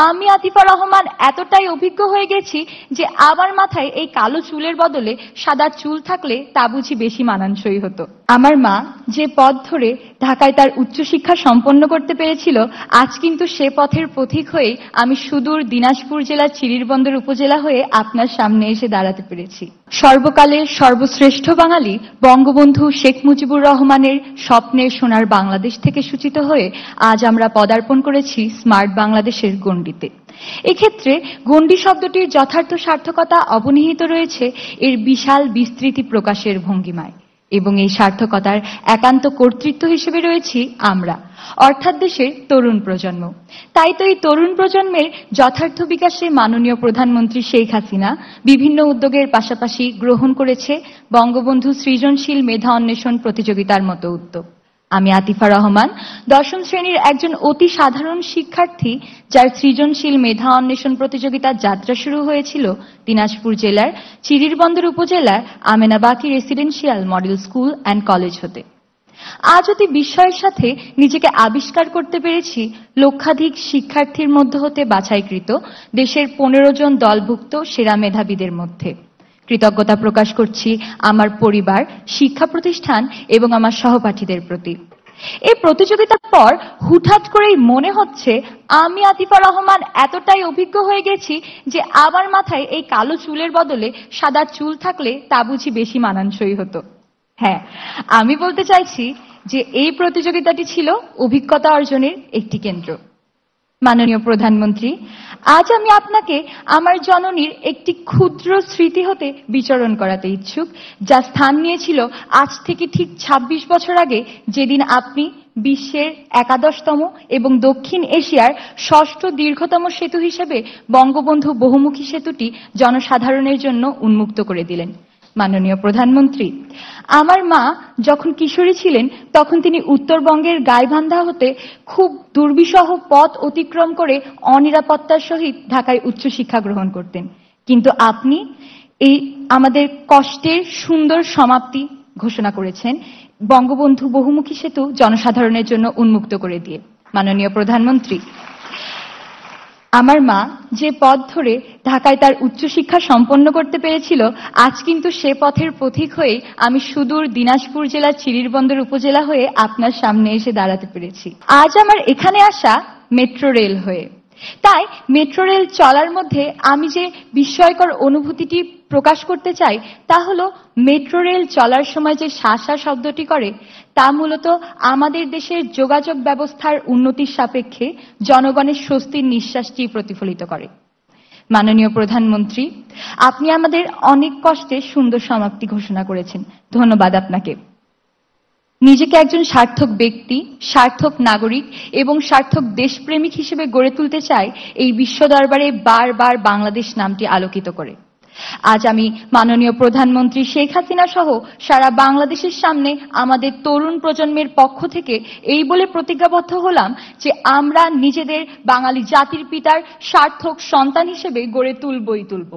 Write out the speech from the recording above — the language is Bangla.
আমি আতিফা রহমান এতটাই অভিজ্ঞ হয়ে গেছি যে আমার মাথায় এই কালো চুলের বদলে সাদা চুল থাকলে তা বুঝি বেশি মানানসই হতো। আমার মা যে পথ ধরে ঢাকায় তার উচ্চশিক্ষা সম্পন্ন করতে পেরেছিল, আজ কিন্তু সে পথের পথিক হয়ে আমি সুদূর দিনাজপুর জেলার চিরিরবন্দর উপজেলা হয়ে আপনার সামনে এসে দাঁড়াতে পেরেছি। সর্বকালের সর্বশ্রেষ্ঠ বাঙালি বঙ্গবন্ধু শেখ মুজিবুর রহমানের স্বপ্নের সোনার বাংলাদেশ থেকে সূচিত হয়ে আজ আমরা পদার্পণ করেছি স্মার্ট বাংলাদেশের গণ্ডিতে। এক্ষেত্রে গণ্ডি শব্দটির যথার্থ সার্থকতা অবনিহিত রয়েছে এর বিশাল বিস্তৃতি প্রকাশের ভঙ্গিমায়, এবং এই সার্থকতার একান্ত কর্তৃত্ব হিসেবে রয়েছি আমরা, অর্থাৎ দেশের তরুণ প্রজন্ম। তাই তো এই তরুণ প্রজন্মের যথার্থ বিকাশে মাননীয় প্রধানমন্ত্রী শেখ হাসিনা বিভিন্ন উদ্যোগের পাশাপাশি গ্রহণ করেছে বঙ্গবন্ধু সৃজনশীল মেধা অন্বেষণ প্রতিযোগিতার মতো উদ্যোগ। আমি আতিফা রহমান 10ম শ্রেণীর একজন অতি সাধারণ শিক্ষার্থী, যার সৃজনশীল মেধা অন্বেষণ প্রতিযোগিতার যাত্রা শুরু হয়েছিল দিনাজপুর জেলার চিরিরবন্দর উপজেলার Amenabaki residential model school and college হতে। আজ অতি বিস্ময়ের সাথে নিজেকে আবিষ্কার করতে পেরেছি লক্ষাধিক শিক্ষার্থীর মধ্য হতে বাছাইকৃত দেশের 15 জন দলভুক্ত সেরা মেধাবীদের মধ্যে। কৃতজ্ঞতা প্রকাশ করছি আমার পরিবার, শিক্ষা প্রতিষ্ঠান এবং আমার সহপাঠীদের প্রতি। এই প্রতিযোগিতার পর হুটহাট করেই মনে হচ্ছে আমি আতিফা রহমান এতটাই অভিজ্ঞ হয়ে গেছি যে আমার মাথায় এই কালো চুলের বদলে সাদা চুল থাকলে তা বুঝি বেশি মানানসই হতো। হ্যাঁ, আমি বলতে চাইছি যে এই প্রতিযোগিতাটি ছিল অভিজ্ঞতা অর্জনের একটি কেন্দ্র। মাননীয় প্রধানমন্ত্রী, আজ আমি আপনাকে আমার জননীর একটি ক্ষুদ্র স্মৃতি হতে বিচরণ করাতে ইচ্ছুক, যা স্থান নিয়েছিল আজ থেকে ঠিক 26 বছর আগে, যেদিন আপনি বিশ্বের 11তম এবং দক্ষিণ এশিয়ার 6ষ্ঠ দীর্ঘতম সেতু হিসেবে বঙ্গবন্ধু বহুমুখী সেতুটি জনসাধারণের জন্য উন্মুক্ত করে দিলেন। মাননীয় প্রধানমন্ত্রী, আমার মা যখন কিশোরী ছিলেন তখন তিনি উত্তরবঙ্গের গাইবান্ধা হতে খুব দুর্বিষহ পথ অতিক্রম করে অনিরাপত্তার সহিত ঢাকায় উচ্চশিক্ষা গ্রহণ করতেন, কিন্তু আপনি এই আমাদের কষ্টের সুন্দর সমাপ্তি ঘোষণা করেছেন বঙ্গবন্ধু বহুমুখী সেতু জনসাধারণের জন্য উন্মুক্ত করে দিয়ে। মাননীয় প্রধানমন্ত্রী, আমার মা যে পথ ধরে ঢাকায় তার উচ্চশিক্ষা সম্পন্ন করতে পেরেছিল, আজ কিন্তু সে পথের পথিক হয়ে আমি সুদূর দিনাজপুর জেলার চিরিরবন্দর উপজেলা হয়ে আপনার সামনে এসে দাঁড়াতে পেরেছি। আজ আমার এখানে আসা মেট্রো রেল হয়ে। তাই মেট্রো রেল চলার মধ্যে আমি যে বিস্ময়কর অনুভূতিটি প্রকাশ করতে চাই তা হলো, মেট্রো রেল চলার সময় যে শাসা শব্দটি করে তা মূলত আমাদের দেশের যোগাযোগ ব্যবস্থার উন্নতির সাপেক্ষে জনগণের স্বস্তির নিঃশ্বাসটি প্রতিফলিত করে। মাননীয় প্রধানমন্ত্রী, আপনি আমাদের অনেক কষ্টে সুন্দর সমাপ্তি ঘোষণা করেছেন, ধন্যবাদ আপনাকে। নিজেকে একজন সার্থক ব্যক্তি, সার্থক নাগরিক এবং সার্থক দেশপ্রেমিক হিসেবে গড়ে তুলতে চাই এই বিশ্ব দরবারে বারবার বাংলাদেশ নামটি আলোকিত করে। আজ আমি মাননীয় প্রধানমন্ত্রী শেখ হাসিনা সহ সারা বাংলাদেশের সামনে আমাদের তরুণ প্রজন্মের পক্ষ থেকে এই বলে প্রতিজ্ঞাবদ্ধ হলাম যে আমরা নিজেদের বাঙালি জাতির পিতার সার্থক সন্তান হিসেবে গড়ে তুলবই তুলব।